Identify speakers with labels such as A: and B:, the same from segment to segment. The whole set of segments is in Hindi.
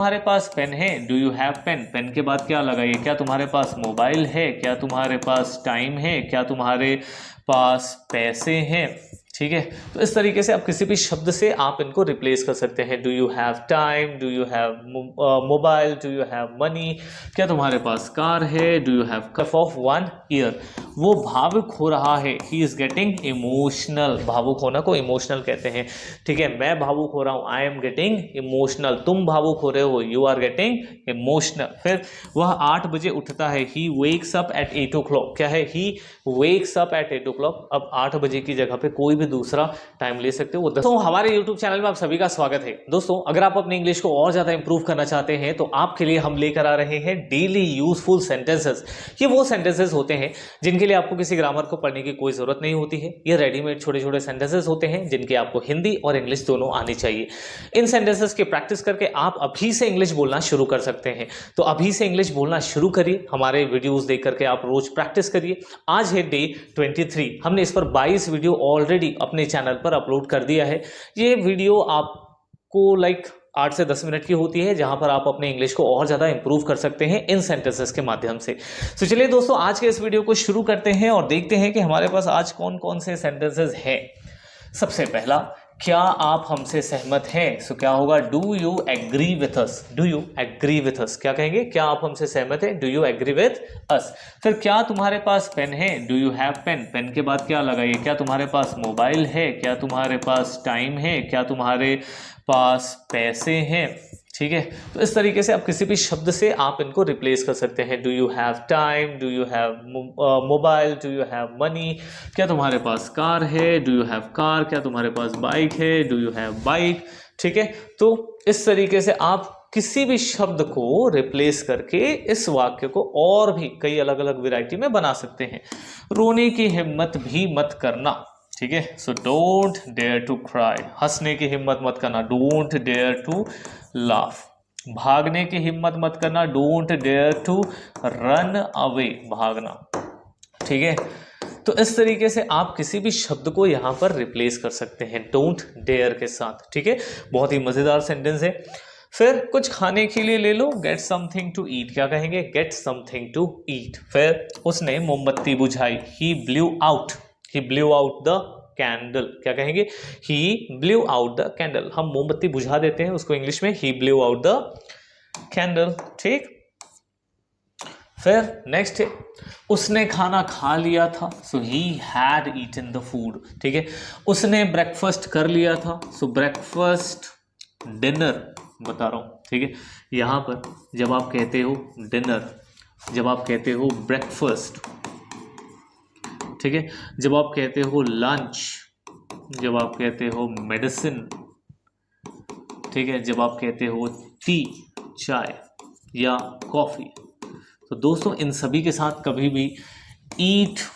A: तुम्हारे पास पेन है, do you have pen. Pen के बाद क्या लगाइए, क्या तुम्हारे पास मोबाइल है, क्या तुम्हारे पास टाइम है, क्या तुम्हारे पास पैसे हैं। ठीक है, तो इस तरीके से आप किसी भी शब्द से आप इनको रिप्लेस कर सकते हैं। Do you have time, do you have mobile, do you have money, क्या तुम्हारे पास कार है, do you have cough of one year. वो भावुक हो रहा है, ही इज गेटिंग इमोशनल। भावुक होना को इमोशनल कहते हैं। ठीक है, मैं भावुक हो रहा हूं, आई एम गेटिंग इमोशनल। तुम भावुक हो रहे हो, यू आर गेटिंग इमोशनल। फिर वह 8 बजे उठता है, he wakes up at 8 o'clock। क्या है, he wakes up at 8 o'clock। अब 8 बजे की जगह पे कोई भी दूसरा टाइम ले सकते हो। दोस्तों, हमारे YouTube चैनल में आप सभी का स्वागत है। दोस्तों, अगर आप अपनी इंग्लिश को और ज्यादा इंप्रूव करना चाहते हैं तो आपके लिए हम लेकर आ रहे हैं डेली यूजफुल सेंटेंसेस। ये वो सेंटेंसेस होते हैं जिनके लिए आपको किसी ग्रामर को पढ़ने की कोई जरूरत नहीं होती है। ये रेडीमेड छोटे छोटे सेंटेंसेस होते हैं जिनके आपको हिंदी और इंग्लिश दोनों आनी चाहिए। इन सेंटेंसेस की प्रैक्टिस करके आप अभी से इंग्लिश बोलना शुरू कर सकते हैं। तो अभी से इंग्लिश बोलना शुरू करिए, हमारे वीडियोस देख करके आप रोज प्रैक्टिस करिए। आज है डे 23। हमने इस पर 22 वीडियो ऑलरेडी अपने चैनल पर अपलोड कर दिया है। ये वीडियो आपको 8 से 10 मिनट की होती है, जहां पर आप अपने इंग्लिश को और ज़्यादा इंप्रूव कर सकते हैं इन सेंटेंसेस के माध्यम से। तो चलिए दोस्तों, आज के इस वीडियो को शुरू करते हैं और देखते हैं कि हमारे पास आज कौन कौन से सेंटेंसेस हैं। सबसे पहला, क्या आप हमसे सहमत हैं। सो क्या होगा, do you agree with us. Do you agree with us, क्या कहेंगे, क्या आप हमसे सहमत हैं, do you agree with us. फिर क्या तुम्हारे पास पेन है, do you have pen. Pen के बाद क्या लगाइए, क्या तुम्हारे पास मोबाइल है, क्या तुम्हारे पास टाइम है, क्या तुम्हारे पास पैसे हैं। ठीक है, तो इस तरीके से आप किसी भी शब्द से आप इनको रिप्लेस कर सकते हैं। Do you have time, do you have mobile, do you have money, क्या तुम्हारे पास कार है, डू यू हैव कार, क्या तुम्हारे पास बाइक है, डू यू हैव बाइक। ठीक है, तो इस तरीके से आप किसी भी शब्द को रिप्लेस करके इस वाक्य को और भी कई अलग अलग वैरायटी में बना सकते हैं। रोने की हिम्मत भी मत करना। ठीक है, so don't dare to cry. हंसने की हिम्मत मत करना, डोंट डेयर टू लाफ। भागने की हिम्मत मत करना, don't dare to run away, भागना। ठीक है, तो इस तरीके से आप किसी भी शब्द को यहां पर रिप्लेस कर सकते हैं डोंट डेयर के साथ। ठीक है, बहुत ही मजेदार सेंटेंस है। फिर कुछ खाने के लिए ले लो, गेट समथिंग टू ईट। क्या कहेंगे, गेट समथिंग टू ईट। फिर उसने मोमबत्ती बुझाई, he blew out. He blew out the candle. क्या कहेंगे, he blew out the candle. हम मोमबत्ती बुझा देते हैं, उसको इंग्लिश में he blew out the candle. ठीक, फिर नेक्स्ट है, उसने खाना खा लिया था। So he had eaten the food. ठीक है, उसने ब्रेकफास्ट कर लिया था। सो ब्रेकफास्ट, डिनर बता रहा हूं। ठीक है, यहां पर जब आप कहते हो डिनर, जब आप कहते हो ब्रेकफास्ट, ठीक है, जब आप कहते हो लंच, जब आप कहते हो मेडिसिन, ठीक है, जब आप कहते हो टी, चाय या कॉफी, तो दोस्तों इन सभी के साथ कभी भी ईट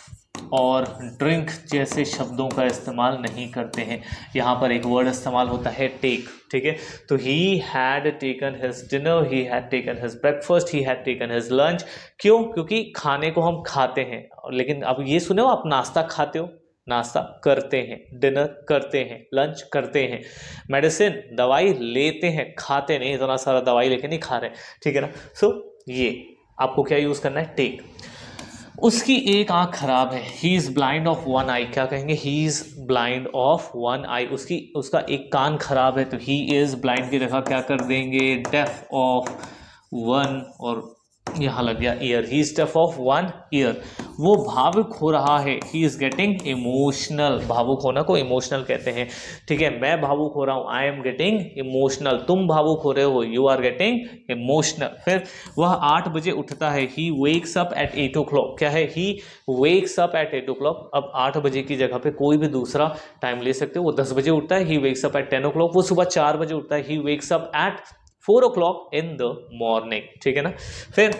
A: और ड्रिंक जैसे शब्दों का इस्तेमाल नहीं करते हैं। यहाँ पर एक वर्ड इस्तेमाल होता है टेक। ठीक है, तो he had taken his dinner, he had taken his breakfast, he had taken his lunch. क्यों, क्योंकि खाने को हम खाते हैं, लेकिन अब ये सुने हो, आप नाश्ता खाते हो, नाश्ता करते हैं, डिनर करते हैं, लंच करते हैं, मेडिसिन दवाई लेते हैं, खाते नहीं, इतना सारा दवाई लेके नहीं खा रहे। ठीक है ना, सो ये आपको क्या यूज करना है, टेक। उसकी एक आंख खराब है, he is blind of one eye. क्या कहेंगे, he is blind of one eye. उसका एक कान खराब है, तो ही इज ब्लाइंड की जगह क्या कर देंगे, डेफ ऑफ वन, और यहां लग गया ear, he is deaf of one year. वो भावुक हो रहा है, ही इज गेटिंग इमोशनल। भावुक होना को इमोशनल कहते हैं। ठीक है, मैं भावुक हो रहा हूं, आई एम गेटिंग इमोशनल। तुम भावुक हो रहे हो, यू आर गेटिंग इमोशनल। फिर वह 8 बजे उठता है, he wakes up at 8 o'clock। क्या है, he wakes up at 8 o'clock। अब 8 बजे की जगह पे कोई भी दूसरा टाइम ले सकते हो। वो 10 बजे उठता है, he wakes up at 10 o'clock। वो सुबह 4 बजे उठता है, he wakes up at 4 o'clock in the morning. ठीक है ना, फिर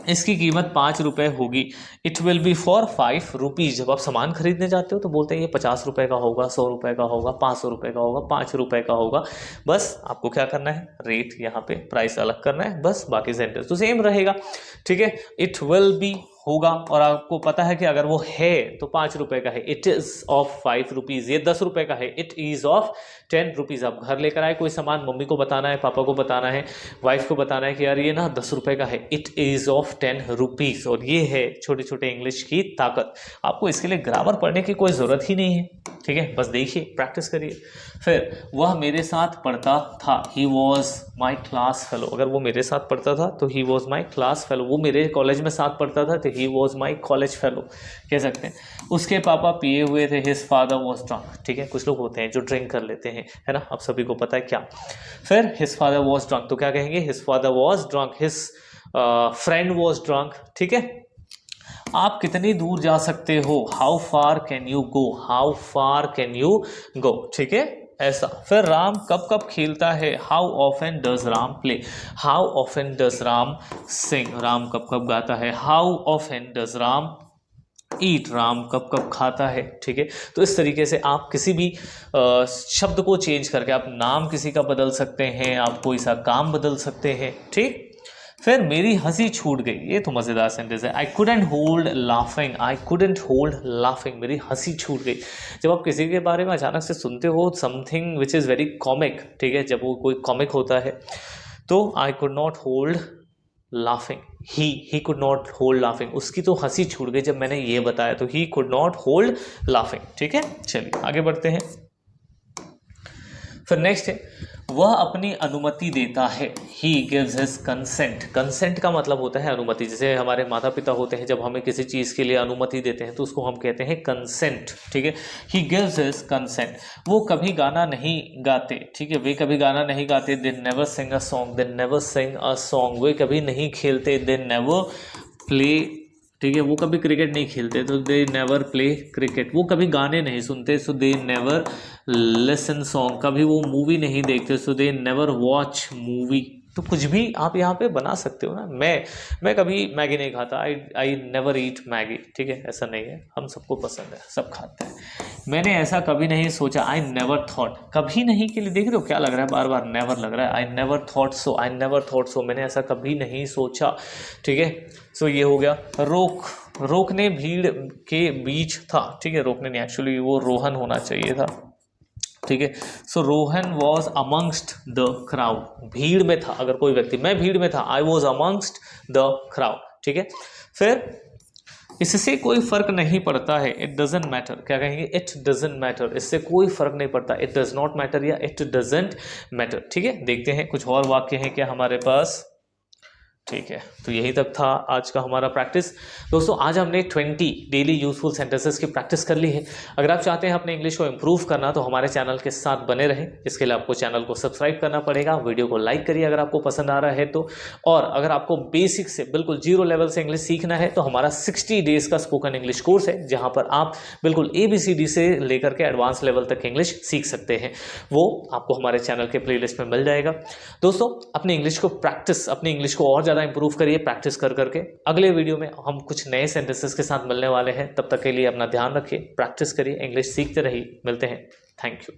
A: इसकी कीमत 5 रुपए होगी, it will be for 5 rupees. जब आप सामान खरीदने जाते हो तो बोलते हैं ये 50 रुपए का होगा, 100 रुपए का होगा, 500 रुपए का होगा, 5 रुपए का होगा। बस आपको क्या करना है, रेट यहाँ पे प्राइस अलग करना है, बस बाकी सेंटेंस तो सेम रहेगा। ठीक है, इट विल बी होगा और आपको पता है कि अगर वो है तो 5 रुपए का है, इट इज ऑफ 5 रुपीज। ये 10 रुपए का है, इट इज ऑफ 10 रुपीज। आप घर लेकर आए कोई सामान, मम्मी को बताना है, पापा को बताना है, वाइफ को बताना है कि यार ये ना 10 रुपए का है, इट इज ऑफ 10 रुपीज। और ये है छोटे छोटे इंग्लिश की ताकत। आपको इसके लिए ग्रामर पढ़ने की कोई जरूरत ही नहीं है, ठीक है, बस देखिए, प्रैक्टिस करिए। फिर वह मेरे साथ पढ़ता था, he was my class fellow. अगर वो मेरे साथ पढ़ता था तो he was my class fellow. वो मेरे कॉलेज में साथ पढ़ता था तो he was my college fellow कह सकते हैं। उसके पापा पिए हुए थे, हिज फादर वॉज ड्रंक। ठीक है, कुछ लोग होते हैं जो ड्रिंक कर लेते हैं, है ना, आप सभी को पता है क्या। फिर हिज फादर वॉज ड्रंक, तो क्या कहेंगे, his father was drunk, his friend was drunk. ठीक है, आप कितनी दूर जा सकते हो, how far can you go, how far can you go. ठीक है, ऐसा। फिर राम कब कब खेलता है, how often does Ram play, how often does Ram sing, Ram कब कब गाता है, how often does Ram eat, Ram कब कब खाता है। ठीक है, तो इस तरीके से आप किसी भी शब्द को चेंज करके आप नाम किसी का बदल सकते हैं, आप कोई सा काम बदल सकते हैं। ठीक, फिर मेरी हंसी छूट गई, ये तो मज़ेदार सेंटेंस है। I couldn't hold laughing, I couldn't hold laughing, मेरी हंसी छूट गई। जब आप किसी के बारे में अचानक से सुनते हो something which is very comic, ठीक है, जब वो कोई कॉमिक होता है तो I could not hold laughing, he could not hold laughing, उसकी तो हंसी छूट गई जब मैंने ये बताया, तो he could not hold laughing. ठीक है, चलिए आगे बढ़ते हैं। फिर नेक्स्ट है, वह अपनी अनुमति देता है, he gives his consent. Consent का मतलब होता है अनुमति। जैसे हमारे माता पिता होते हैं, जब हमें किसी चीज़ के लिए अनुमति देते हैं तो उसको हम कहते हैं कंसेंट। ठीक है, ही गिव्स हिज कंसेंट। वो कभी गाना नहीं गाते, ठीक है, वे कभी गाना नहीं गाते, they never sing a song, they never sing a song. वे कभी नहीं खेलते, दे नेवर प्ले, ठीक है, वो कभी क्रिकेट नहीं खेलते तो दे नेवर प्ले क्रिकेट। वो कभी गाने नहीं सुनते, सो दे नेवर लिसन सॉन्ग। कभी वो मूवी नहीं देखते, सो दे नेवर वॉच मूवी। तो कुछ भी आप यहाँ पे बना सकते हो ना। मैं कभी मैगी नहीं खाता, आई नेवर ईट मैगी। ठीक है, ऐसा नहीं है, हम सबको पसंद है, सब खाते हैं। मैंने ऐसा कभी नहीं सोचा, आई नेवर थॉट। कभी नहीं के लिए देख रहे हो क्या लग रहा है, बार बार नेवर लग रहा है। I never thought so, I never thought so, मैंने ऐसा कभी नहीं सोचा। ठीक है, सो ये हो गया। रोकने भीड़ के बीच था, ठीक है, रोकने नहीं, एक्चुअली वो रोहन होना चाहिए था। ठीक है, so Rohan was amongst the crowd. भीड़ में था, अगर कोई व्यक्ति, मैं भीड़ में था, I was amongst the crowd. ठीक है, फिर इससे कोई फर्क नहीं पड़ता है, इट डजेंट मैटर। क्या कहेंगे, इट डजेंट मैटर, इससे कोई फर्क नहीं पड़ता, इट डज नॉट मैटर या इट डजेंट मैटर। ठीक है, देखते हैं कुछ और वाक्य हैं क्या हमारे पास। ठीक है, तो यही तक था आज का हमारा प्रैक्टिस। दोस्तों, आज हमने 20 डेली यूजफुल सेंटेंसेस की प्रैक्टिस कर ली है। अगर आप चाहते हैं अपने इंग्लिश को इंप्रूव करना तो हमारे चैनल के साथ बने रहें। इसके लिए आपको चैनल को सब्सक्राइब करना पड़ेगा, वीडियो को लाइक करिए अगर आपको पसंद आ रहा है तो। और अगर आपको बेसिक से बिल्कुल 0 लेवल से इंग्लिश सीखना है तो हमारा 60 डेज का स्पोकन इंग्लिश कोर्स है, जहाँ पर आप बिल्कुल ABCD से लेकर के एडवांस लेवल तक इंग्लिश सीख सकते हैं। वो आपको हमारे चैनल के प्लेलिस्ट में मिल जाएगा। दोस्तों, अपनी इंग्लिश को अपनी इंग्लिश को और ज़्यादा इंप्रूव करिए प्रैक्टिस कर करके। अगले वीडियो में हम कुछ नए सेंटेंसेस के साथ मिलने वाले हैं। तब तक के लिए अपना ध्यान रखिए, प्रैक्टिस करिए, इंग्लिश सीखते रहिए। मिलते हैं, थैंक यू।